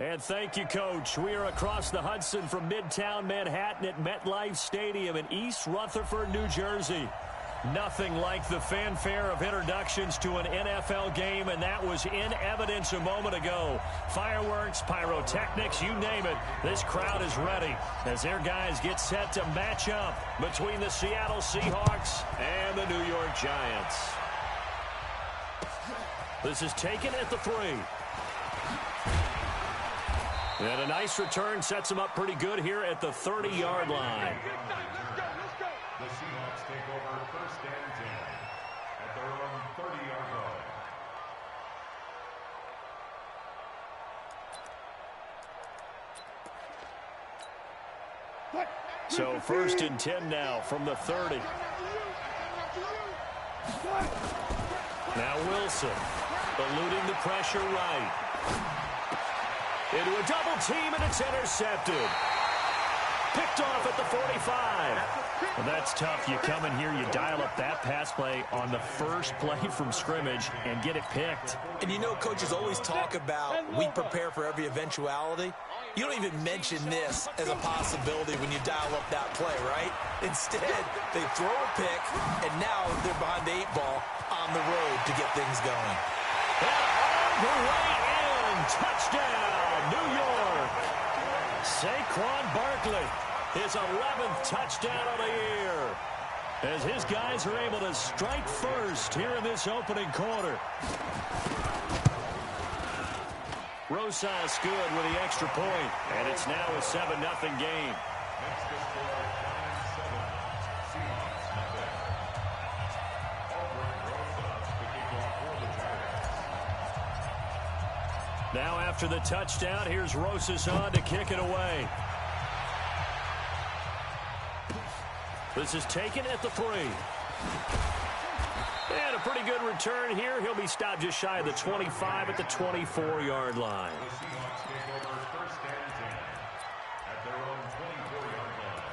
And thank you, Coach. We are across the Hudson from Midtown Manhattan at MetLife Stadium in East Rutherford, New Jersey. Nothing like the fanfare of introductions to an NFL game, and that was in evidence a moment ago. Fireworks, pyrotechnics, you name it. This crowd is ready as their guys get set to match up between the Seattle Seahawks and the New York Giants. This is taken at the 3. And a nice return sets them up pretty good here at the 30-yard line. The Seahawks take over first and 10 at their own 30-yard line. So first and 10 now from the 30. Now Wilson eluding the pressure right. Into a double team, and it's intercepted. Picked off at the 45. Well, that's tough. You come in here, you dial up that pass play on the first play from scrimmage and get it picked. And you know, coaches always talk about we prepare for every eventuality. You don't even mention this as a possibility when you dial up that play, right? Instead, they throw a pick, and now they're behind the 8 ball on the road to get things going. And all the way in. Touchdown, New York. Saquon Barkley, his 11th touchdown of the year, as his guys are able to strike first here in this opening quarter. Rosas good with the extra point, and it's now a 7-0 game. Makes the score 9-7. Seahawks nothing. Albert Rosas the kickoff for the Giants. Now after the touchdown, here's Rosas on to kick it away. This is taken at the 3. And a pretty good return here. He'll be stopped just shy of the 25 at the 24-yard line. The Seahawks take over first and 10 at their own 24-yard line.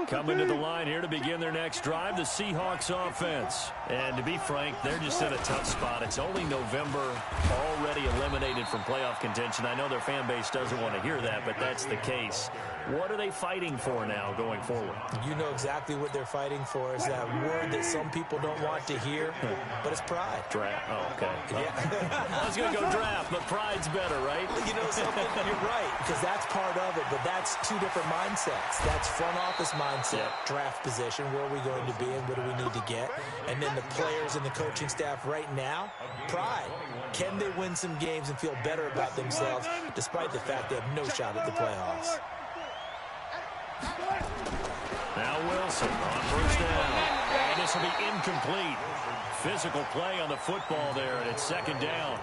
Coming to the line here to begin their next drive, the Seahawks offense. And to be frank, they're just in a tough spot. It's only November, already eliminated from playoff contention. I know their fan base doesn't want to hear that, but that's the case. What are they fighting for now going forward? You know exactly what they're fighting for is that word that some people don't want to hear, but it's pride. Draft. Oh, okay. Yeah. I was going to go draft, but pride's better, right? You know something? You're right, because that's part of it, but that's two different mindsets. That's front office mindset, draft position, where are we going to be and what do we need to get? And then the players and the coaching staff right now, pride. Can they win some games and feel better about themselves despite the fact they have no shot at the playoffs? Now Wilson on first down. And this will be incomplete. Physical play on the football there, and it's second down.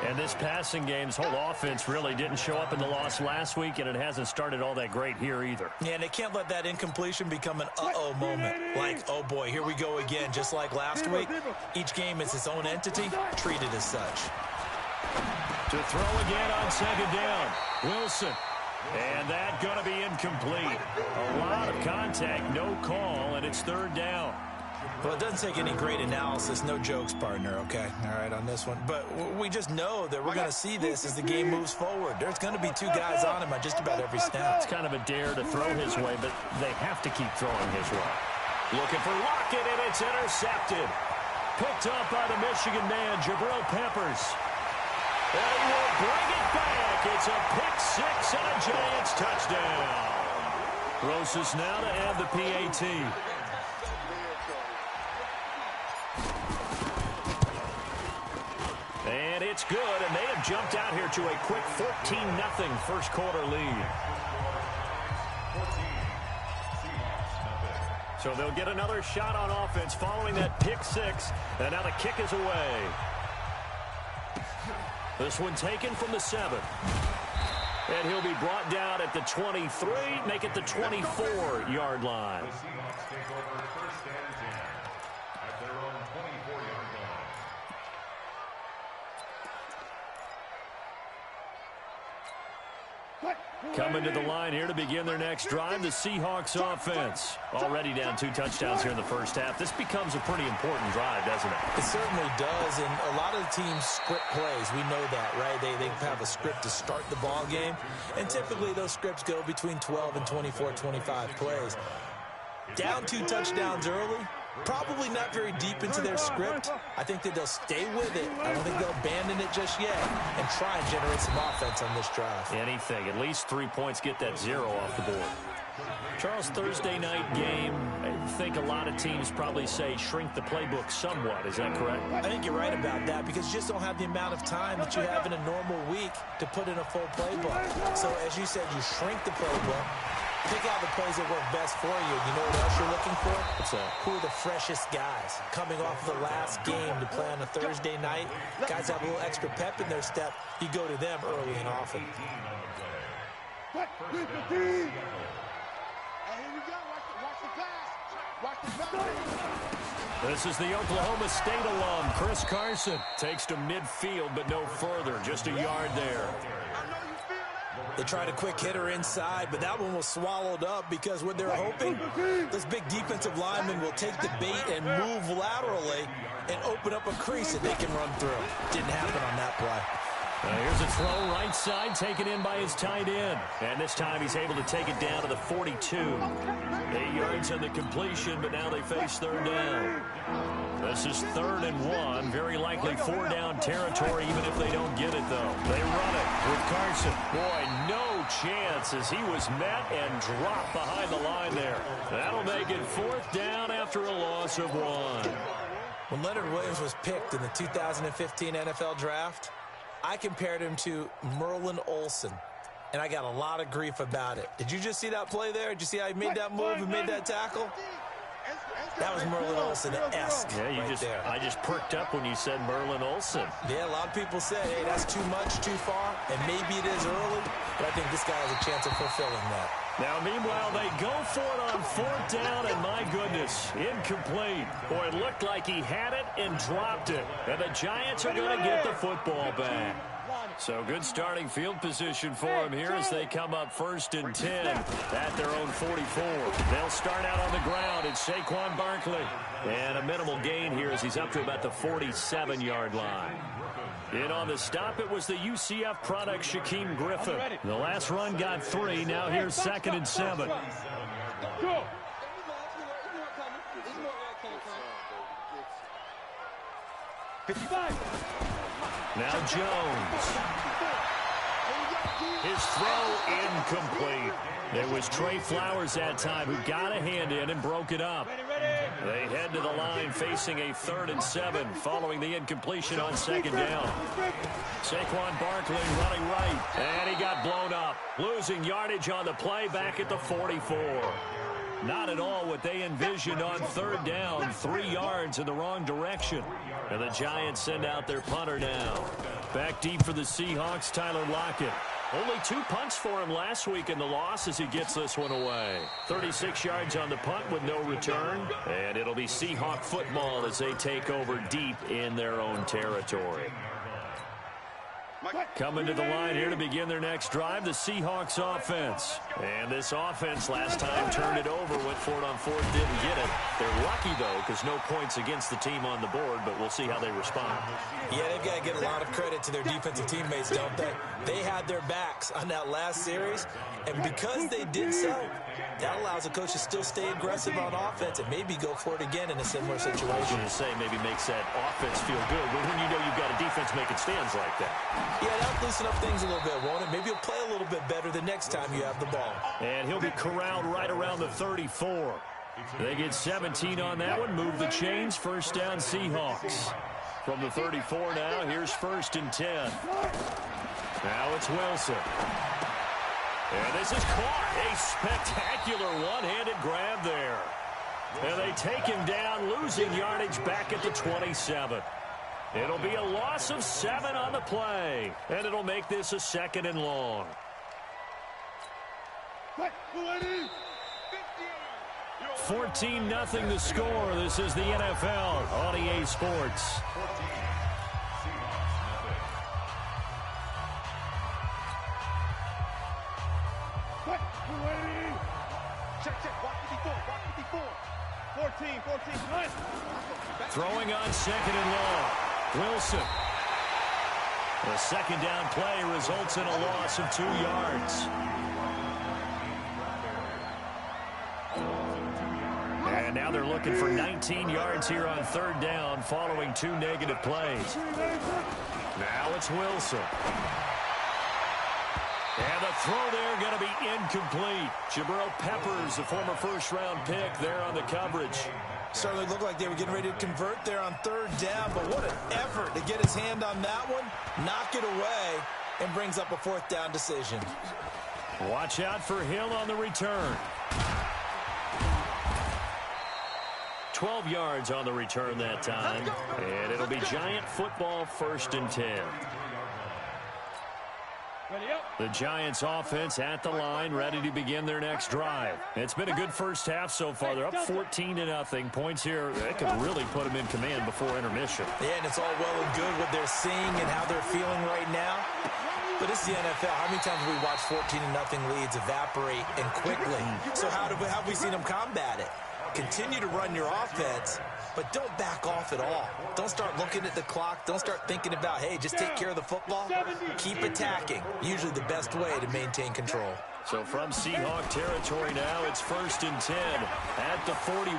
And this passing game's whole offense really didn't show up in the loss last week, and it hasn't started all that great here either. Yeah, and they can't let that incompletion become an uh-oh moment. Like, oh boy, here we go again, just like last week. Each game is its own entity, treated as such. To throw again on second down. Wilson. And that going to be incomplete. A lot of contact, no call, and it's third down. Well, it doesn't take any great analysis. No jokes, partner, okay? All right, on this one. But we just know that we're going to see this as the game moves forward. There's going to be two guys on him on just about every snap. It's kind of a dare to throw his way, but they have to keep throwing his way. Looking for Lockett, and it's intercepted. Picked up by the Michigan man, Jabril Peppers. And he will bring it back. It's a pick six and a Giants touchdown. Rosas now to add the PAT. it's good, and they have jumped out here to a quick 14-0 first quarter lead. So they'll get another shot on offense following that pick six, and now the kick is away. This one taken from the 7. And he'll be brought down at the 23, make it the 24-yard line. The Seahawks take over first and 10 at their own 24-yard line. Coming to the line here to begin their next drive, the Seahawks offense. Already down 2 touchdowns here in the first half. This becomes a pretty important drive, doesn't it? It certainly does, and a lot of the teams script plays. We know that, right? They have a script to start the ball game, and typically those scripts go between 12 and 24, 25 plays. Down 2 touchdowns early, probably not very deep into their script. I think that they'll stay with it. I don't think they'll abandon it just yet and try and generate some offense on this drive. Anything. At least 3 points, get that 0 off the board. Charles, Thursday night game, I think a lot of teams probably say shrink the playbook somewhat. Is that correct? I think you're right about that because you just don't have the amount of time that you have in a normal week to put in a full playbook. So, as you said, you shrink the playbook. Pick out the plays that work best for you. You know what else you're looking for? What's that? Who are the freshest guys coming off the last game to play on a Thursday night? Guys have a little extra pep in their step. You go to them early and often. This is the Oklahoma State alum, Chris Carson. Takes to midfield, but no further. Just a yard there. They tried a quick hitter inside, but that one was swallowed up because what they're hoping, those big defensive linemen will take the bait and move laterally and open up a crease that they can run through. Didn't happen on that play. Here's a throw right side, taken in by his tight end. And this time he's able to take it down to the 42. 8 yards on the completion, but now they face third down. This is 3rd and 1. Very likely 4-down territory, even if they don't get it, though. They run it with Carson. Boy, no chance as he was met and dropped behind the line there. That'll make it 4th down after a loss of 1. When Leonard Williams was picked in the 2015 NFL Draft, I compared him to Merlin Olsen, and I got a lot of grief about it. Did you just see that play there? Did you see how he made that move and made that tackle? That was Merlin Olsen-esque. Yeah, I just perked up when you said Merlin Olsen. Yeah, a lot of people say, hey, that's too much, too far, and maybe it is early, but I think this guy has a chance of fulfilling that. Now, meanwhile, they go for it on 4th down, and my goodness, incomplete. Boy, it looked like he had it and dropped it. And the Giants are going to get the football back. So good starting field position for him here as they come up 1st and 10 at their own 44. They'll start out on the ground. It's Saquon Barkley. And a minimal gain here as he's up to about the 47-yard line. In on the stop, it was the UCF product, Shaquem Griffin. The last run got 3. Now here's 2nd and 7. Go. Now Jones. His throw incomplete. It was Trey Flowers that time who got a hand in and broke it up. They head to the line facing a 3rd and 7 following the incompletion on 2nd down. Saquon Barkley running right, and he got blown up. Losing yardage on the play back at the 44. Not at all what they envisioned on 3rd down. 3 yards in the wrong direction. And the Giants send out their punter now. Back deep for the Seahawks, Tyler Lockett. Only 2 punts for him last week in the loss as he gets this one away. 36 yards on the punt with no return. And it'll be Seahawk football as they take over deep in their own territory. Coming to the line here to begin their next drive, the Seahawks offense. And this offense last time turned it over, went for it on 4th, didn't get it. They're lucky, though, because no points against the team on the board, but we'll see how they respond. Yeah, they've got to get a lot of credit to their defensive teammates, don't they? They had their backs on that last series, and because they did so, that allows the coach to still stay aggressive on offense and maybe go for it again in a similar situation. To say maybe makes that offense feel good, but when you know you've got a defense making stands like that. Yeah, that'll loosen up things a little bit, won't it? Maybe you'll play a little bit better the next time you have the ball. And he'll be corralled right around the 34. They get 17 on that one, move the chains, 1st down Seahawks. From the 34 now, here's 1st and 10. Now it's Wilson. And this is caught. A spectacular one-handed grab there. And they take him down, losing yardage back at the 27. It'll be a loss of 7 on the play. And it'll make this a 2nd and long. 14-0 the score. This is the NFL on EA Sports. Throwing on 2nd and long. Wilson. The 2nd down play results in a loss of 2 yards. And now they're looking for 19 yards here on 3rd down following 2 negative plays. Now it's Wilson. And the throw there going to be incomplete. Jabril Peppers, the former 1st-round pick, there on the coverage. Certainly looked like they were getting ready to convert there on 3rd down, but what an effort to get his hand on that one, knock it away, and brings up a 4th down decision. Watch out for Hill on the return. 12 yards on the return that time, and it'll be Giant football, 1st and 10. The Giants offense at the line, ready to begin their next drive. It's been a good first half so far. They're up 14-0. Points here, that could really put them in command before intermission. Yeah, and it's all well and good what they're seeing and how they're feeling right now. But it's the NFL. How many times have we watched 14-0 leads evaporate and quickly? So how have we seen them combat it? Continue to run your offense, but don't back off at all. Don't start looking at the clock. Don't start thinking about, hey, just take care of the football. Keep attacking. Usually the best way to maintain control. So from Seahawk territory now, it's 1st and 10 at the 41.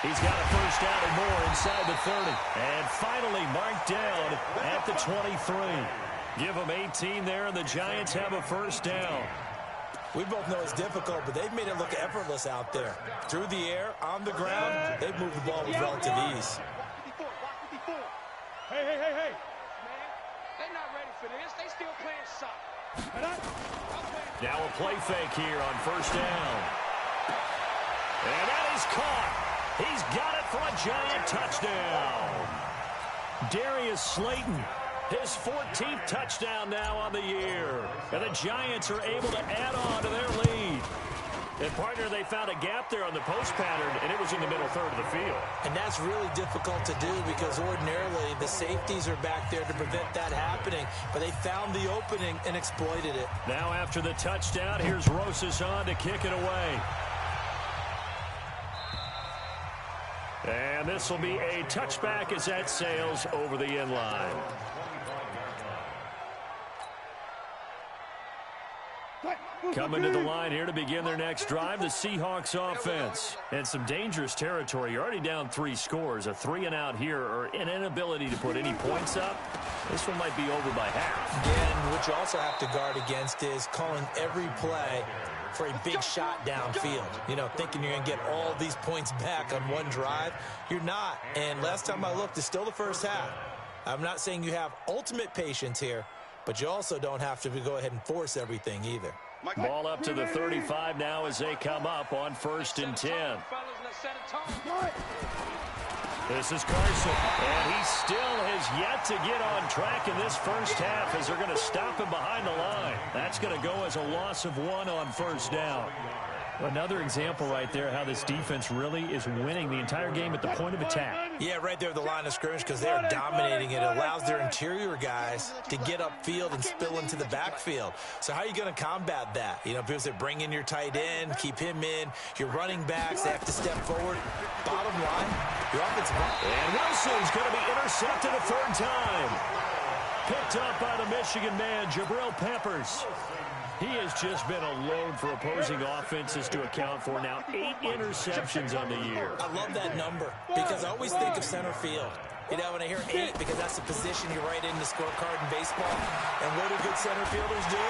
He's got a 1st down and more inside the 30. And finally marked down at the 23. Give them 18 there, and the Giants have a 1st down. We both know it's difficult, but they've made it look effortless out there. Through the air, on the ground, they've moved the ball with relative ease. Hey. Man, they're not ready for this. They still playing soccer. Now a play fake here on 1st down. And that is caught. He's got it for a Giant touchdown. Darius Slayton. His 14th touchdown now on the year. And the Giants are able to add on to their lead. And, partner, they found a gap there on the post pattern, and it was in the middle 3rd of the field. And that's really difficult to do because ordinarily the safeties are back there to prevent that happening. But they found the opening and exploited it. Now after the touchdown, here's Rosas on to kick it away. And this will be a touchback as that sails over the end line. Coming to the line here to begin their next drive, the Seahawks offense. And some dangerous territory. You're already down 3 scores. A 3-and-out here or an inability to put any points up. This one might be over by half. Again, what you also have to guard against is calling every play for a big shot downfield. You know, thinking you're going to get all these points back on one drive. You're not. And last time I looked, it's still the first half. I'm not saying you have ultimate patience here, but you also don't have to go ahead and force everything either. Ball up to the 35 now as they come up on 1st and 10. This is Carson, and he still has yet to get on track in this first half as they're going to stop him behind the line. That's going to go as a loss of 1 on 1st down. Another example right there how this defense really is winning the entire game at the point of attack. Yeah, right there at the line of scrimmage because they are dominating it. It allows their interior guys to get upfield and spill into the backfield. So how are you going to combat that? You know, people say bring in your tight end, keep him in. Your running backs, they have to step forward. Bottom line, your offensive line. And Wilson's going to be intercepted a 3rd time. Picked up by the Michigan man, Jabril Peppers. He has just been a load for opposing offenses to account for. Now 8 interceptions on the year. I love that number because I always think of center field. You know, when I hear 8, because that's the position you write in the scorecard in baseball. And what do good center fielders do?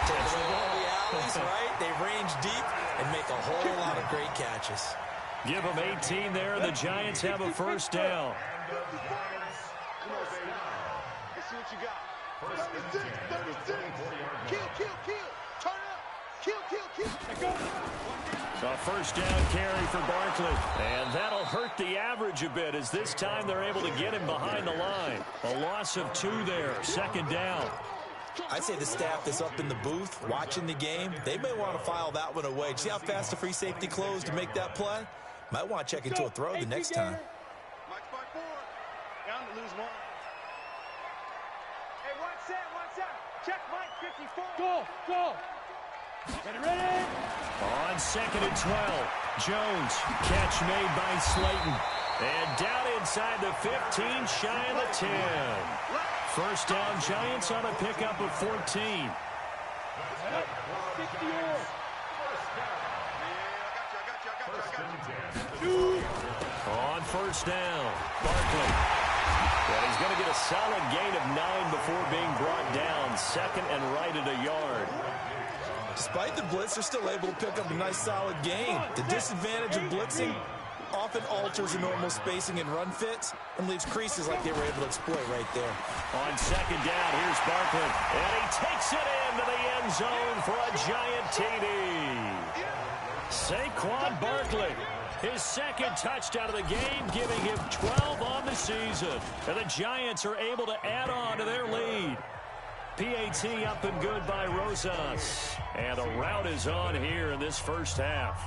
Take all the alleys, right? They range deep and make a whole lot of great catches. Give them 18 there. The Giants have a 1st down. Let's see what you got. 36, 36. Kill. Turn up. Kill. So a first down carry for Barkley. And that'll hurt the average a bit as this time they're able to get him behind the line. A loss of 2 there, second down. I'd say the staff that's up in the booth watching the game, they may want to file that one away. See how fast the free safety closed to make that play? Might want to check into a throw the next time. Mike 5-4. Down to lose 1. Hey, one set. Check Mike 54. Go. Ready. On second and 12, Jones. Catch made by Slayton. And down inside the 15, shy of the 10. First down, Giants on a pickup of 14. On first down, Barkley. And he's going to get a solid gain of 9 before being brought down. Second and right at a yard. Despite the blitz, they're still able to pick up a nice solid gain. The disadvantage of blitzing often alters the normal spacing and run fits and leaves creases like they were able to exploit right there. On second down, here's Barkley. And he takes it into the end zone for a giant TD. Saquon Barkley, his second touchdown of the game, giving him 12 on the season. And the Giants are able to add on to their lead. PAT up and good by Rosas. And a rout is on here in this first half.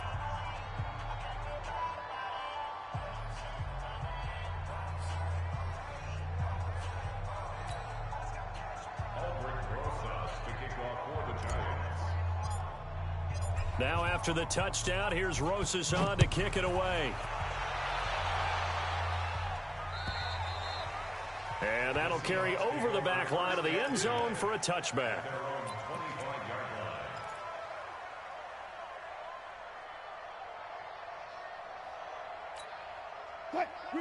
Now after the touchdown, here's Rosas on to kick it away. And that'll carry over the back line of the end zone for a touchback.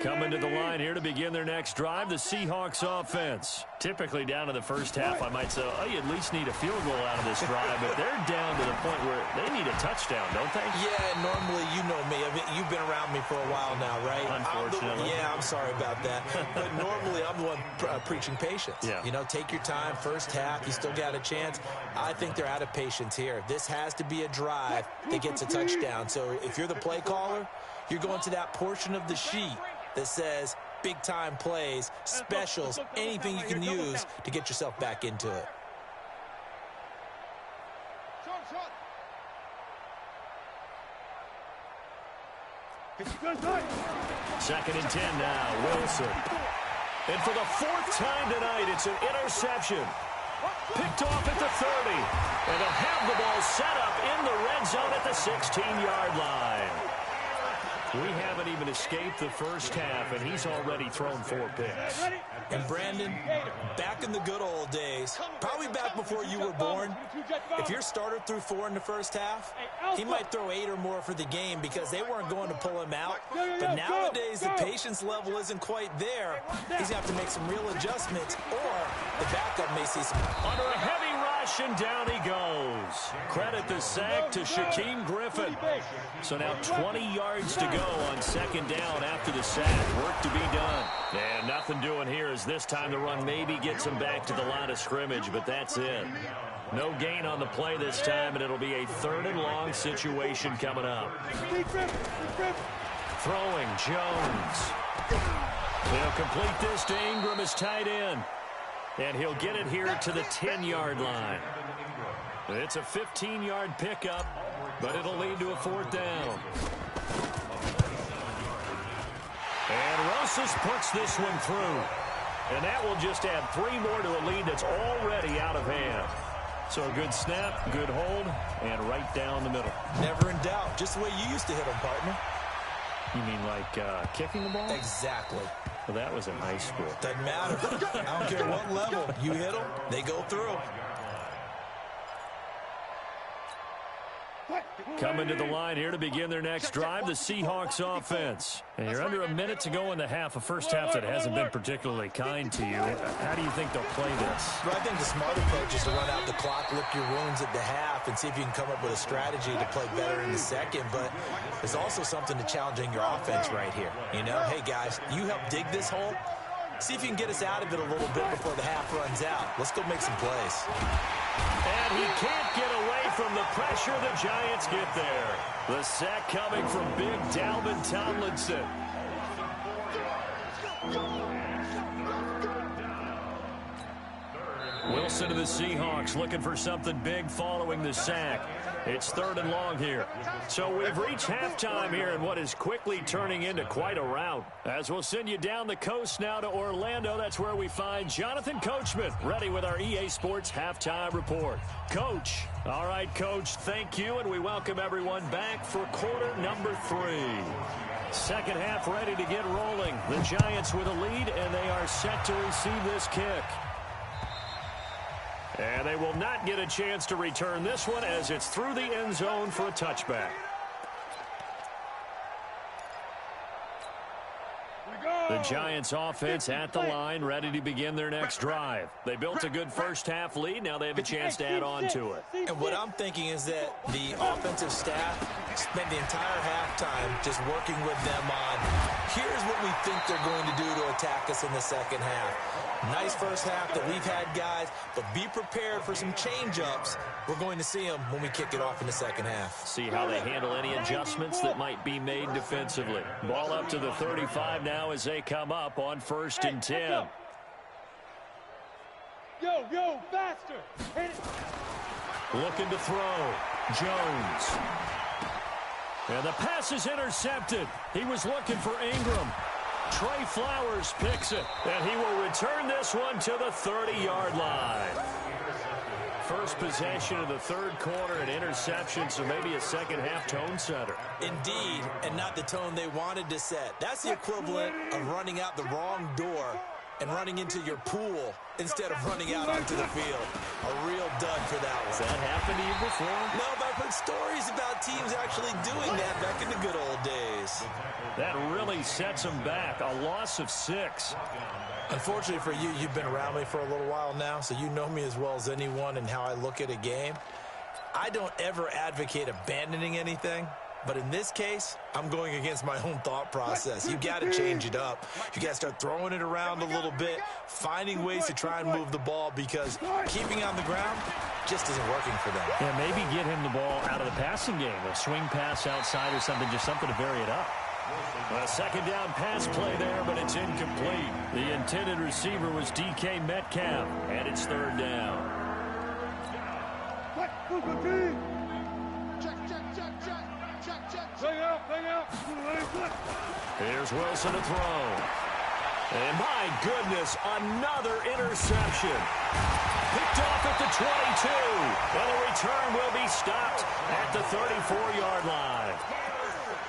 Coming to the line here to begin their next drive, the Seahawks offense. Typically down in the first half, I might say, oh, you at least need a field goal out of this drive, but they're down to the point where they need a touchdown, don't they? Yeah, normally, you know me. I mean, you've been around me for a while now, right? Unfortunately. I'm sorry about that. But normally, I'm the one preaching patience. Yeah. You know, take your time, first half, you still got a chance. I think they're out of patience here. This has to be a drive that gets a touchdown. So if you're the play caller, you're going to that portion of the sheet that says big-time plays, specials, anything you can use to get yourself back into it. Second and 10 now, Wilson. And for the 4th time tonight, it's an interception. Picked off at the 30. And they'll have the ball set up in the red zone at the 16-yard line. We haven't even escaped the first half, and he's already thrown 4 picks. And Brandon, back in the good old days, probably back before you were born, if your starter threw 4 in the first half, he might throw 8 or more for the game because they weren't going to pull him out. But nowadays, the patience level isn't quite there. He's going to have to make some real adjustments, or the backup may see some. Under a heavy rush, and down he goes. Credit the sack to Shaquem Griffin. So now 20 yards to go on second down after the sack. Work to be done. And nothing doing here as this time the run maybe gets him back to the line of scrimmage, but that's it. No gain on the play this time, and it'll be a 3rd and long situation coming up. Throwing, Jones. They'll complete this to Ingram as tight end. And he'll get it here to the 10-yard line. It's a 15-yard pickup, but it'll lead to a 4th down. And Rosas puts this one through. And that will just add 3 more to a lead that's already out of hand. So a good snap, good hold, and right down the middle. Never in doubt. Just the way you used to hit them, partner. You mean like kicking the ball? Exactly. Well, that was in high school. Doesn't matter. I don't care what level. You hit them, they go through. Coming to the line here to begin their next drive, the Seahawks offense. And you're under a minute to go in the half, a first half that hasn't been particularly kind to you. How do you think they'll play this? Well, I think the smart approach is to run out the clock, lick your wounds at the half, and see if you can come up with a strategy to play better in the second. But there's also something to challenging your offense right here. You know, hey, guys, you help dig this hole. See if you can get us out of it a little bit before the half runs out. Let's go make some plays. And he can't get away from the pressure. The Giants get there. The sack coming from big Dalvin Tomlinson. Wilson to the Seahawks looking for something big following the sack. It's 3rd and long here. So we've reached halftime here in what is quickly turning into quite a rout. As we'll send you down the coast now to Orlando, that's where we find Jonathan Coachman ready with our EA Sports halftime report. Coach. All right, Coach, thank you, and we welcome everyone back for quarter number 3. Second half ready to get rolling. The Giants with a lead, and they are set to receive this kick. And they will not get a chance to return this one as it's through the end zone for a touchback. The Giants offense at the line, ready to begin their next drive. They built a good first half lead. Now they have a chance to add on to it. And what I'm thinking is that the offensive staff spent the entire halftime just working with them on, here's what we think they're going to do to attack us in the second half. Nice first half that we've had, guys, but be prepared for some change-ups. We're going to see them when we kick it off in the second half. See how they handle any adjustments that might be made defensively. Ball up to the 35 now as they come up on 1st and 10. Yo, faster. Hit it. Looking to throw. Jones. And the pass is intercepted. He was looking for Ingram. Trey Flowers picks it, and he will return this one to the 30-yard line. First possession of the third quarter, an interception, so maybe a second-half tone setter. Indeed, and not the tone they wanted to set. That's the equivalent of running out the wrong door and running into your pool instead of running out onto the field. A real dud for that one. Has that happened to you before? No, but I've heard stories about teams actually doing that back in the good old days. That really sets them back. A loss of 6. Unfortunately for you, you've been around me for a little while now, so you know me as well as anyone and how I look at a game. I don't ever advocate abandoning anything. But in this case, I'm going against my own thought process. You got to change it up. You got to start throwing it around a little bit, finding ways to try and move the ball, because keeping on the ground just isn't working for them. Yeah, maybe get him the ball out of the passing game, a swing pass outside or something, just something to vary it up. A second down pass play there, but it's incomplete. The intended receiver was DK Metcalf, and it's 3rd down. Here's Wilson to throw. And my goodness, another interception. Picked off at the 22. And the return will be stopped at the 34-yard line.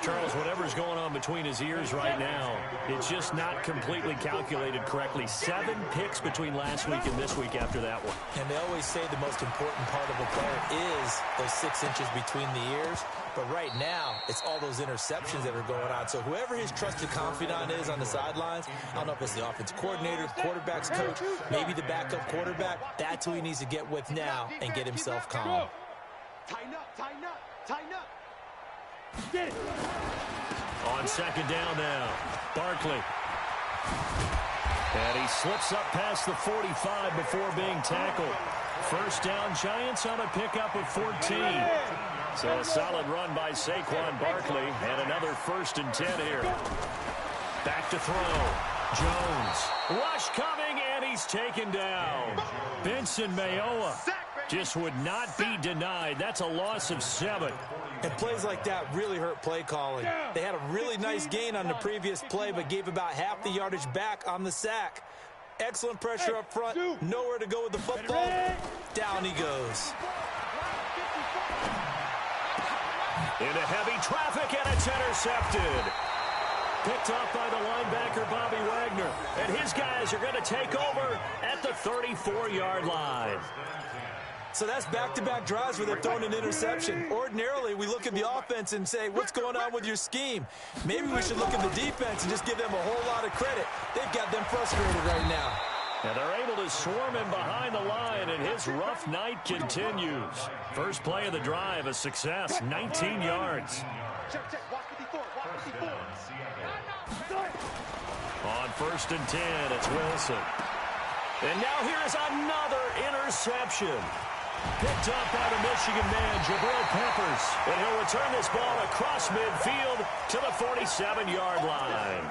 Charles, whatever's going on between his ears right now, it's just not completely calculated correctly. 7 picks between last week and this week after that one. And they always say the most important part of a player is those 6 inches between the ears. But right now, it's all those interceptions that are going on. So whoever his trusted confidant is on the sidelines, I don't know if it's the offensive coordinator, the quarterback's coach, maybe the backup quarterback, that's who he needs to get with now and get himself calm. Tighten up, tighten up, tighten up. Get it. On second down now, Barkley. And he slips up past the 45 before being tackled. First down, Giants on a pickup of 14. So a solid run by Saquon Barkley, and another 1st and 10 here. Back to throw. Jones. Rush coming, and he's taken down. Benson Mayowa just would not be denied. That's a loss of 7. And plays like that really hurt play calling. They had a really nice gain on the previous play, but gave about half the yardage back on the sack. Excellent pressure up front. Nowhere to go with the football. Down he goes. Into heavy traffic, and it's intercepted. Picked off by the linebacker, Bobby Wagner. And his guys are going to take over at the 34-yard line. So that's back-to-back drives where they're throwing an interception. Ordinarily, we look at the offense and say, what's going on with your scheme? Maybe we should look at the defense and just give them a whole lot of credit. They've got them frustrated right now. And they're able to swarm him behind the line, and his rough night continues. First play of the drive, a success, 19 yards. On 1st and 10, it's Wilson. And now here is another interception. Picked up by the Michigan man, Jabril Peppers. And he'll return this ball across midfield to the 47-yard line.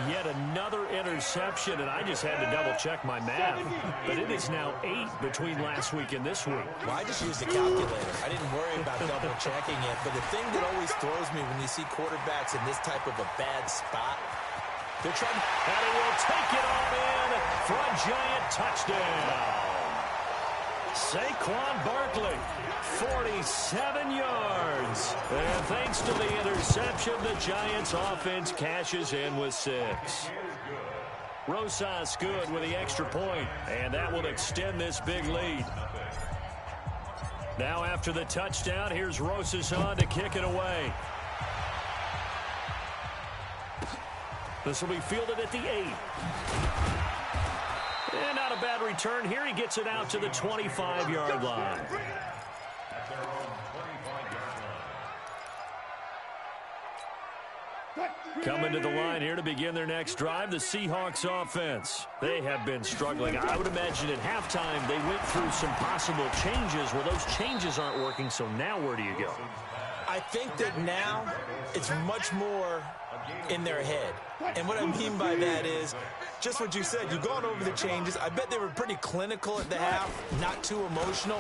Yet another interception, and I just had to double-check my math. But it is now 8 between last week and this week. Well, I just used a calculator. I didn't worry about double-checking it. But the thing that always throws me when you see quarterbacks in this type of a bad spot, they're trying to... And he will take it all in for a giant touchdown. Saquon Barkley, 47 yards. And thanks to the interception, the Giants' offense cashes in with 6. Rosas good with the extra point, and that will extend this big lead. Now after the touchdown, here's Rosas on to kick it away. This will be fielded at the 8. And not a bad return here. He gets it out to the 25-yard line. Coming to the line here to begin their next drive, the Seahawks offense. They have been struggling. I would imagine at halftime they went through some possible changes. Well, those changes aren't working, so now where do you go? I think that now it's much more in their head. And what I mean by that is just what you said. You've gone over the changes. I bet they were pretty clinical at the half, not too emotional.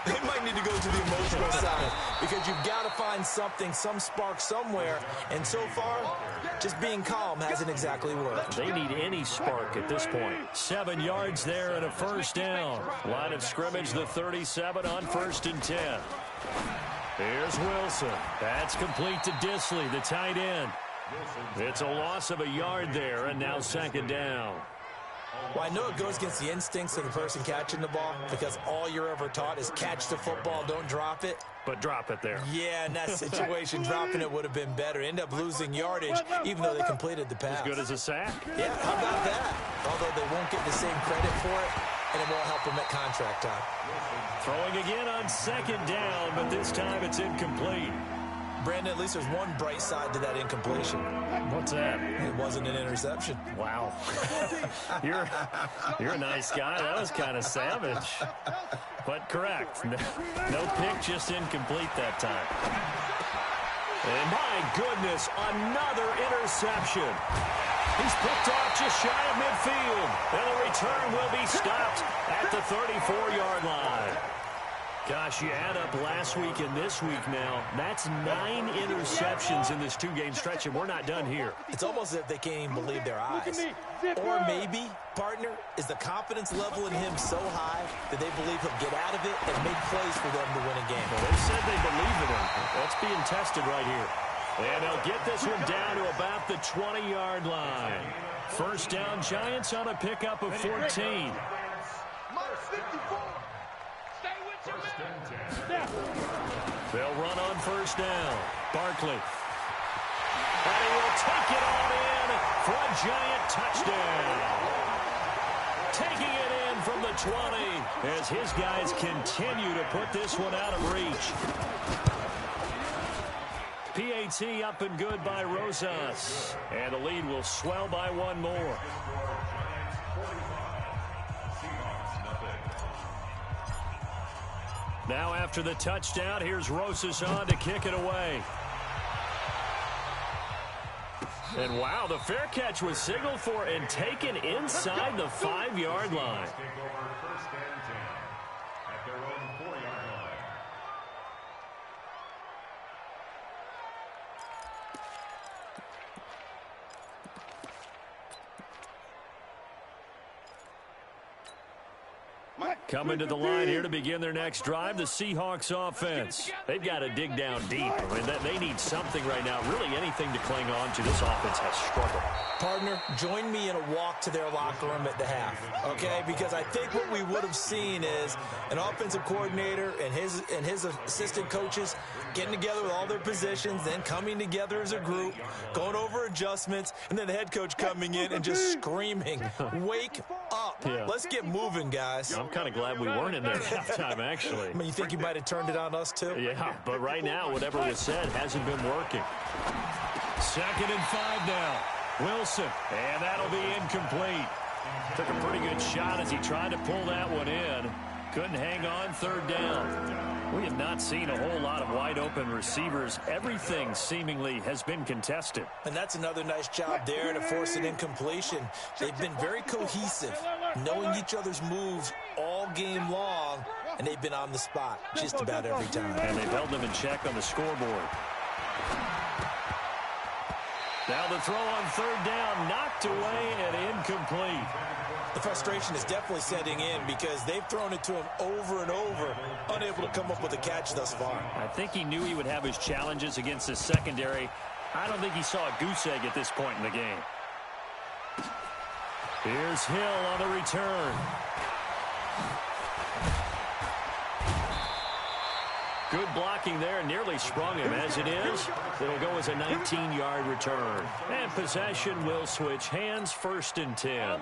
They might need to go to the emotional side because you've got to find something, some spark somewhere. And so far, just being calm hasn't exactly worked. They need any spark at this point. 7 yards there and a first down. Line of scrimmage, the 37 on 1st and 10. Here's Wilson. That's complete to Disley, the tight end. It's a loss of a yard there, and now 2nd down. Well, I know it goes against the instincts of the person catching the ball because all you're ever taught is catch the football, don't drop it. But drop it there. Yeah, in that situation, dropping it would have been better. End up losing yardage, even though they completed the pass. As good as a sack? Yeah, how about that? Although they won't get the same credit for it, and it won't help them at contract time. Throwing again on 2nd down, but this time it's incomplete. Brandon, at least there's one bright side to that incompletion. What's that? It wasn't an interception. Wow. You're a nice guy. That was kind of savage. But correct. No pick, just incomplete that time. And my goodness, another interception. He's picked off just shy of midfield. And the return will be stopped at the 34-yard line. Gosh, you add up last week and this week now. That's 9 interceptions in this 2-game stretch, and we're not done here. It's almost as if they can't even believe their eyes. Or maybe, partner, is the confidence level in him so high that they believe he'll get out of it and make plays for them to win a game. Well, they said they believe in him. That's being tested right here. And they'll get this one down to about the 20-yard line. First down, Giants on a pickup of 14. They'll run on 1st down. Barkley. And he will take it all in for a giant touchdown. Taking it in from the 20 as his guys continue to put this one out of reach. PAT up and good by Rosas. And the lead will swell by 1 more. Now after the touchdown, here's Rosas on to kick it away. And wow, the fair catch was signaled for and taken inside the 5-yard line. Coming to the line here to begin their next drive, the Seahawks offense. They've got to dig down deep. I mean, they need something right now, really anything to cling on to. This offense has struggled. Partner, join me in a walk to their locker room at the half, okay? Because I think what we would have seen is an offensive coordinator and his assistant coaches getting together with all their positions, then coming together as a group, going over adjustments, and then the head coach coming in and just screaming, wake up. Yeah. Let's get moving, guys. I'm kind of glad we weren't in there at halftime, actually. I mean, you think you might have turned it on us, too? Yeah, but right now, whatever was said hasn't been working. 2nd and 5 now. Wilson, and that'll be incomplete. Took a pretty good shot as he tried to pull that one in. Couldn't hang on, third down. We have not seen a whole lot of wide-open receivers. Everything seemingly has been contested. And that's another nice job there to force an incompletion. They've been very cohesive, knowing each other's moves all game long, and they've been on the spot just about every time. And they've held them in check on the scoreboard. Now the throw on third down, knocked away and incomplete. The frustration is definitely setting in because they've thrown it to him over and over, unable to come up with a catch thus far. I think he knew he would have his challenges against his secondary. I don't think he saw a goose egg at this point in the game. Here's Hill on the return. Good blocking there, nearly sprung him. As it is, it'll go as a 19-yard return. And possession will switch hands, 1st and 10.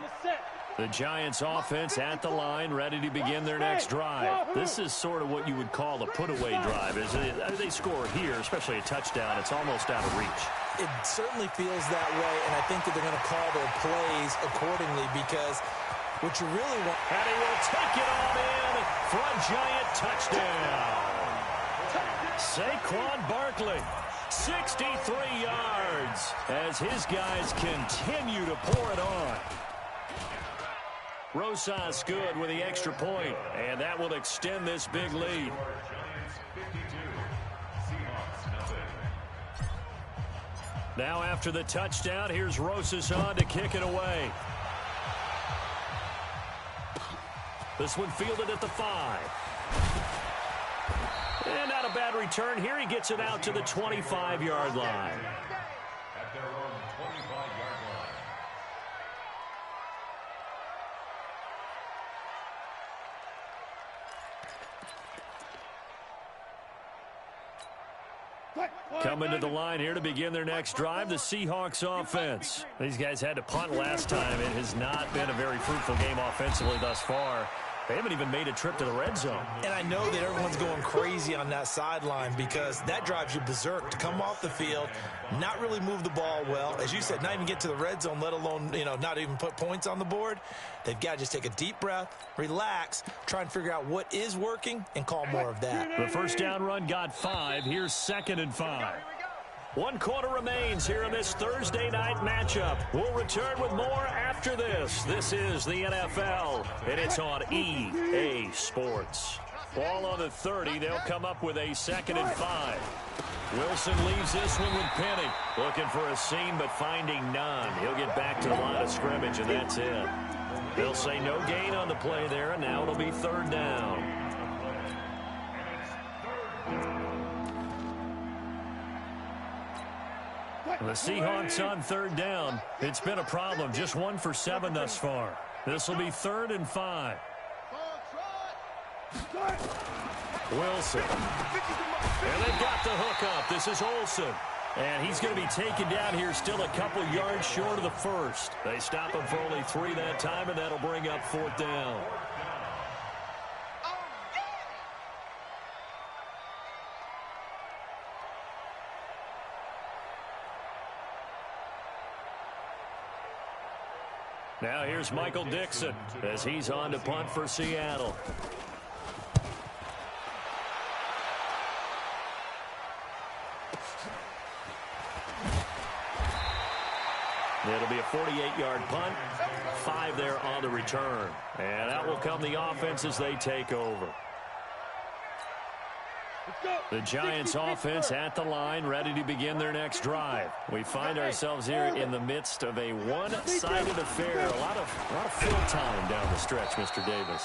The Giants offense at the line, ready to begin their next drive. This is sort of what you would call a put-away drive. As they score here, especially a touchdown, it's almost out of reach. It certainly feels that way, and I think that they're going to call their plays accordingly because what you really want... And he will take it on in for a Giant touchdown. Saquon Barkley, 63 yards, as his guys continue to pour it on. Rosas good with the extra point, and that will extend this big lead. Now after the touchdown, here's Rosas on to kick it away. This one fielded at the 5. And not a bad return here. He gets it out to the 25-yard line. At their own 25-yard line. Coming to the line here to begin their next drive, the Seahawks offense. These guys had to punt last time. It has not been a very fruitful game offensively thus far. They haven't even made a trip to the red zone. And I know that everyone's going crazy on that sideline because that drives you berserk to come off the field, not really move the ball well. As you said, not even get to the red zone, let alone, not even put points on the board. They've got to just take a deep breath, relax, try and figure out what is working, and call more of that. The first down run got 5. Here's 2nd and 5. 1 quarter remains here in this Thursday night matchup. We'll return with more after this. This is the NFL, and it's on EA Sports. Ball on the 30. They'll come up with a 2nd and 5. Wilson leaves this one with Penny. Looking for a seam, but finding none. He'll get back to the line of scrimmage, and that's it. They'll say no gain on the play there, and now it'll be 3rd down. The Seahawks on 3rd down. It's been a problem. Just 1 for 7 thus far. This will be 3rd and 5. Wilson. And they've got the hook up. This is Olsen. And he's going to be taken down here still a couple yards short of the first. They stop him for only 3 that time, and that'll bring up 4th down. Now here's Michael Dixon as he's on to punt for Seattle. It'll be a 48-yard punt, 5 there on the return. And out will come the offense as they take over. The Giants offense at the line, ready to begin their next drive. We find ourselves here in the midst of a one-sided affair. A lot of fill time down the stretch, Mr. Davis.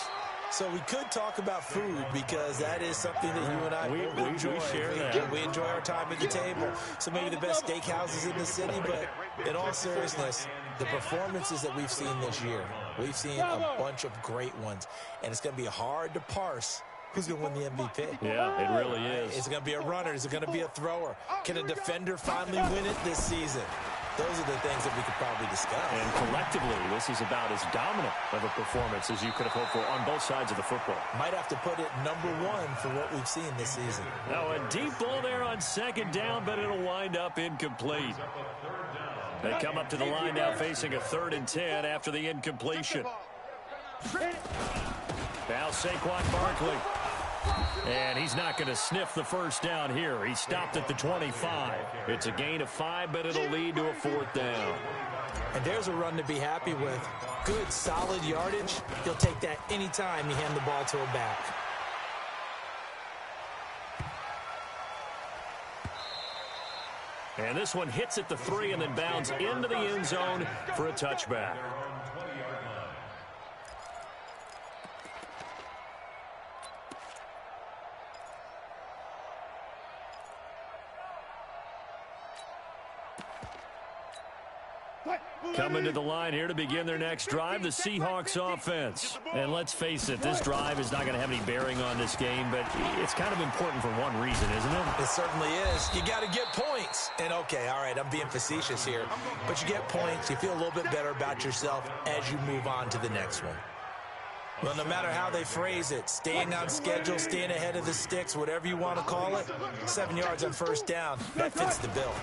So we could talk about food because that is something that you and I both enjoy. We share that. We enjoy our time at the table. So maybe the best steakhouses in the city, but in all seriousness, the performances that we've seen this year, we've seen a bunch of great ones. And it's going to be hard to parse who's going to win the MVP. Yeah, it really is. Is it going to be a runner? Is it going to be a thrower? Can a defender finally win it this season? Those are the things that we could probably discuss. And collectively, this is about as dominant of a performance as you could have hoped for on both sides of the football. Might have to put it number 1 for what we've seen this season. Now a deep ball there on 2nd down, but it'll wind up incomplete. They come up to the line now facing a 3rd and 10 after the incompletion. Now Saquon Barkley. And he's not going to sniff the first down here. He stopped at the 25. It's a gain of 5, but it'll lead to a 4th down. And there's a run to be happy with. Good, solid yardage. He'll take that anytime you hand the ball to a back. And this one hits at the 3 and then bounds into the end zone for a touchback. Coming to the line here to begin their next drive, the Seahawks offense. And let's face it, this drive is not going to have any bearing on this game, but it's kind of important for one reason, isn't it? It certainly is. You got to get points. And, okay, all right, I'm being facetious here. But you get points, you feel a little bit better about yourself as you move on to the next one. Well, no matter how they phrase it, staying on schedule, staying ahead of the sticks, whatever you want to call it, 7 yards on first down, that fits the bill.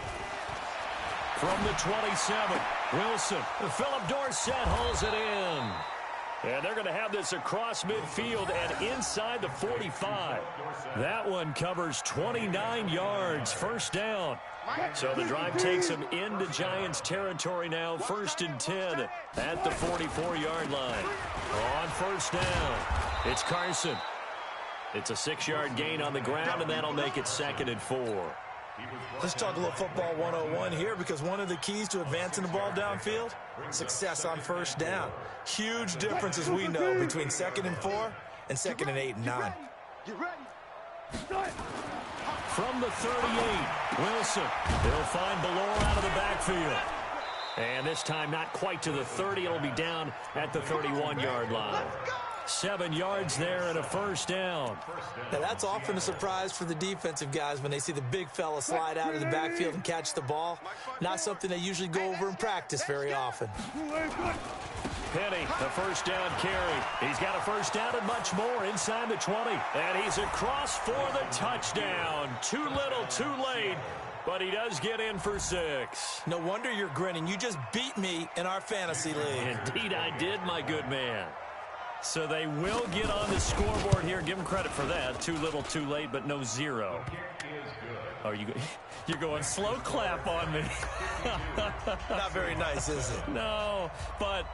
From the 27, Wilson. Philip Dorsett hauls it in. And they're going to have this across midfield and inside the 45. That one covers 29 yards, first down. So the drive takes them into Giants territory now, 1st and 10 at the 44-yard line. On first down, it's Carson. It's a 6-yard gain on the ground, and that'll make it 2nd and 4. Let's talk a little football 101 here, because one of the keys to advancing the ball downfield, success on first down. Huge difference, as we know, between 2nd and 4 and 2nd and 8 and 9. From the 38, Wilson. They'll find Ballore out of the backfield. And this time not quite to the 30. It'll be down at the 31-yard line. 7 yards there and a first down. Now, that's often a surprise for the defensive guys when they see the big fella slide out of the backfield and catch the ball. Not something they usually go over in practice very often. Penny, the first down carry. He's got a first down and much more inside the 20. And he's across for the touchdown. Too little, too late. But he does get in for 6. No wonder you're grinning. You just beat me in our fantasy league. Indeed I did, my good man. So they will get on the scoreboard here. Give them credit for that. Too little, too late, but no 0. Oh, you're going slow clap on me. Not very nice, is it? No, but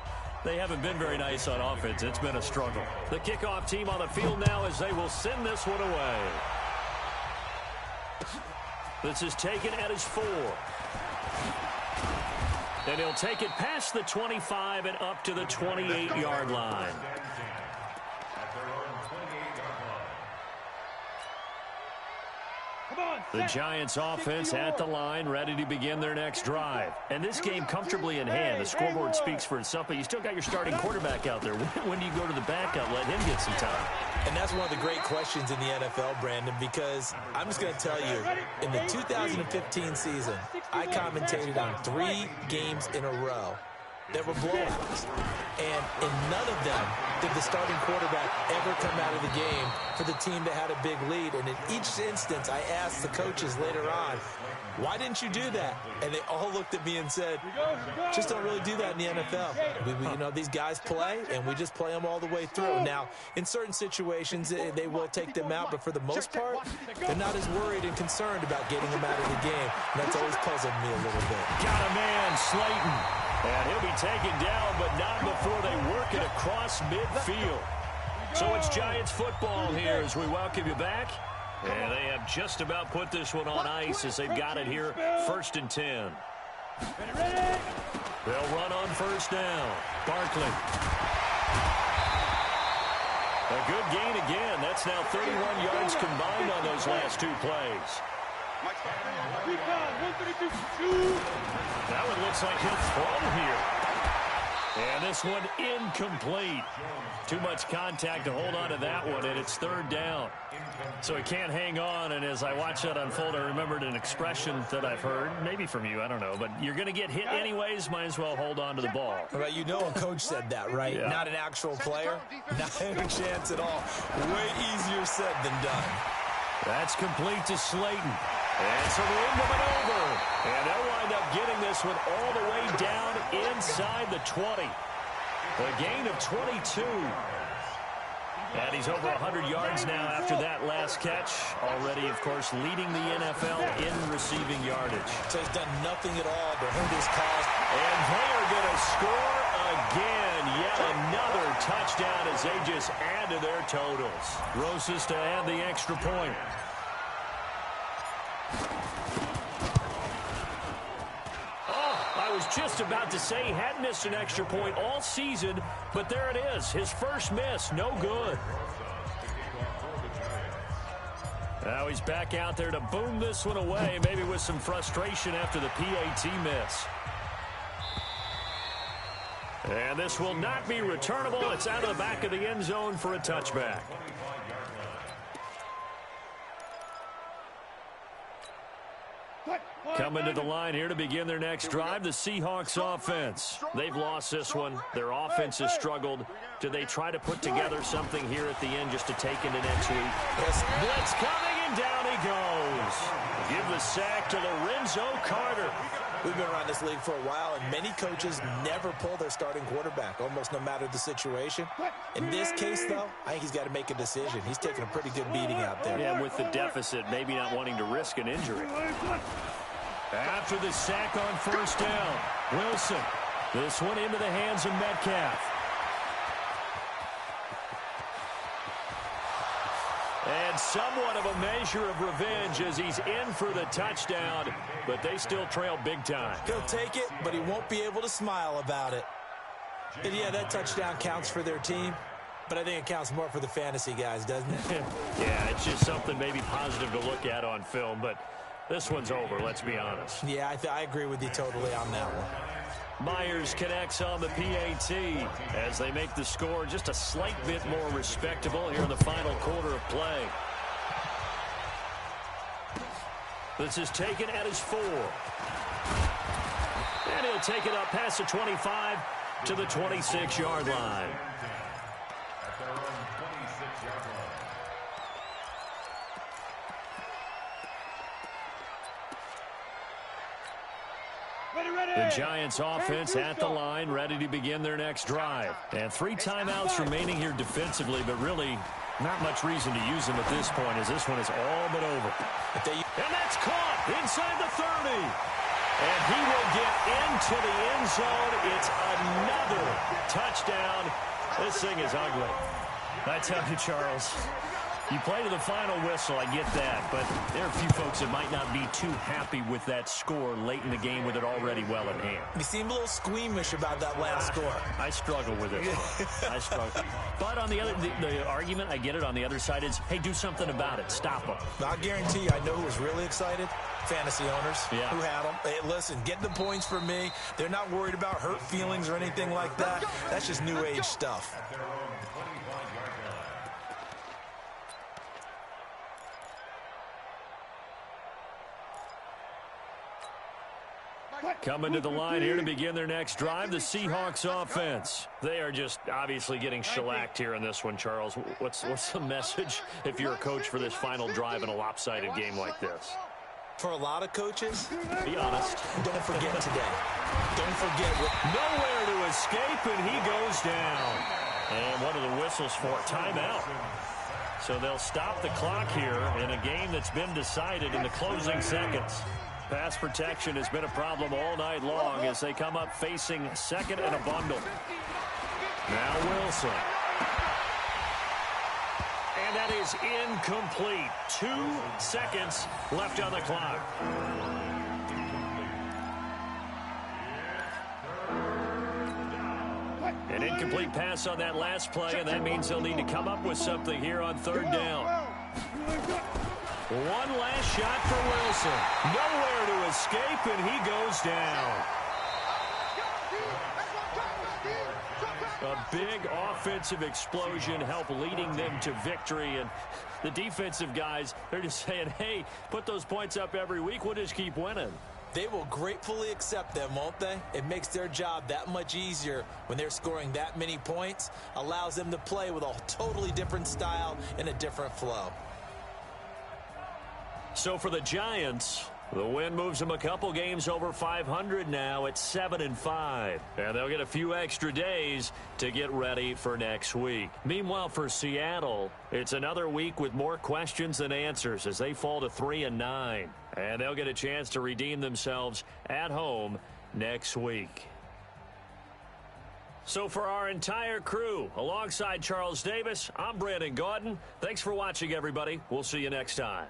they haven't been very nice on offense. It's been a struggle. The kickoff team on the field now as they will send this one away. This is taken at his 4. And he'll take it past the 25 and up to the 28-yard line. The Giants offense at the line, ready to begin their next drive. And this game comfortably in hand. The scoreboard speaks for itself, but you still got your starting quarterback out there. When do you go to the backup, let him get some time? And that's one of the great questions in the NFL, Brandon, because I'm just going to tell you, in the 2015 season, I commentated on 3 games in a row that were blowouts. And in none of them did the starting quarterback ever come out of the game for the team that had a big lead. And in each instance, I asked the coaches later on, why didn't you do that? And they all looked at me and said, just don't really do that in the NFL. You know, these guys play, and we just play them all the way through. Now, in certain situations, they will take them out, but for the most part, they're not as worried and concerned about getting them out of the game. And that's always puzzled me a little bit. Got a man, Slayton. And he'll be taken down, but not before they work it across midfield. So it's Giants football here as we welcome you back. And they have just about put this one on ice as they've got it here, 1st and 10. They'll run on first down. Barkley. A good gain again. That's now 31 yards combined on those last 2 plays. That one looks like he'll throw here. And this one incomplete. Too much contact to hold on to that one, and it's 3rd down. So he can't hang on, and as I watch that unfold, I remembered an expression that I've heard, maybe from you, I don't know, but you're going to get hit anyways, might as well hold on to the ball. Right, you know a coach said that, right? Yeah. Not an actual player, not a chance at all. Way easier said than done. That's complete to Slayton. And some room to maneuver. And they'll wind up getting this one all the way down inside the 20. A gain of 22. And he's over 100 yards now after that last catch. Already, of course, leading the NFL in receiving yardage. So he's done nothing at all to hurt his cause. And they are going to score again. Yet another touchdown as they just add to their totals. Rosas to add the extra point. I was just about to say he hadn't missed an extra point all season, but there it is. His first miss, no good. Now he's back out there to boom this one away, maybe with some frustration after the PAT miss. And this will not be returnable. It's out of the back of the end zone for a touchback. Coming to the line here to begin their next drive, the Seahawks offense. They've lost this one. Their offense has struggled. Do they try to put together something here at the end just to take into next week? Yes. Blitz coming, and down he goes. Give the sack to Lorenzo Carter. We've been around this league for a while, and many coaches never pull their starting quarterback, almost no matter the situation. In this case, though, I think he's got to make a decision. He's taking a pretty good beating out there. Yeah, with the deficit, maybe not wanting to risk an injury. After the sack on first down, Wilson. This one into the hands of Metcalf. And somewhat of a measure of revenge as he's in for the touchdown, but they still trail big time. He'll take it, but he won't be able to smile about it. And yeah, that touchdown counts for their team, but I think it counts more for the fantasy guys, doesn't it? Yeah, it's just something maybe positive to look at on film, but this one's over, let's be honest. Yeah, I agree with you totally on that one. Myers connects on the PAT as they make the score just a slight bit more respectable here in the final quarter of play. This is taken at his 4. And he'll take it up past the 25 to the 26-yard line. At their own 26-yard line. The Giants offense at the line, ready to begin their next drive. And 3 timeouts remaining here defensively, but really not much reason to use them at this point as this one is all but over. And that's caught inside the 30. And he will get into the end zone. It's another touchdown. This thing is ugly. I tell you, Charles, you play to the final whistle, I get that, but there are a few folks that might not be too happy with that score late in the game with it already well in hand. You seem a little squeamish about that last score. I struggle with it. I struggle. But on the other, the argument, I get it, on the other side is, hey, do something about it. Stop them. I guarantee you, I know who was really excited. Fantasy owners who had them. Hey, listen, get the points for me. They're not worried about hurt feelings or anything like that. That's just new age stuff. Coming to the line here to begin their next drive, the Seahawks offense. They are just obviously getting shellacked here in this one, Charles. What's the message if you're a coach for this final drive in a lopsided game like this? For a lot of coaches, be honest. Don't forget today. Don't forget. Nowhere to escape, and he goes down. And what are the whistles for? Timeout. So they'll stop the clock here in a game that's been decided in the closing seconds. Pass protection has been a problem all night long as they come up facing second and a bundle. Now Wilson. And that is incomplete. 2 seconds left on the clock. An incomplete pass on that last play, and that means they'll need to come up with something here on third down. One last shot for Wilson. Nowhere to escape, and he goes down. A big offensive explosion helped leading them to victory, and the defensive guys, they're just saying, hey, put those points up every week, we'll just keep winning. They will gratefully accept them, won't they? It makes their job that much easier when they're scoring that many points, allows them to play with a totally different style and a different flow. So for the Giants, the win moves them a couple games over 500 now at 7-5. And they'll get a few extra days to get ready for next week. Meanwhile, for Seattle, it's another week with more questions than answers as they fall to 3-9. And they'll get a chance to redeem themselves at home next week. So for our entire crew, alongside Charles Davis, I'm Brandon Gaudin. Thanks for watching, everybody. We'll see you next time.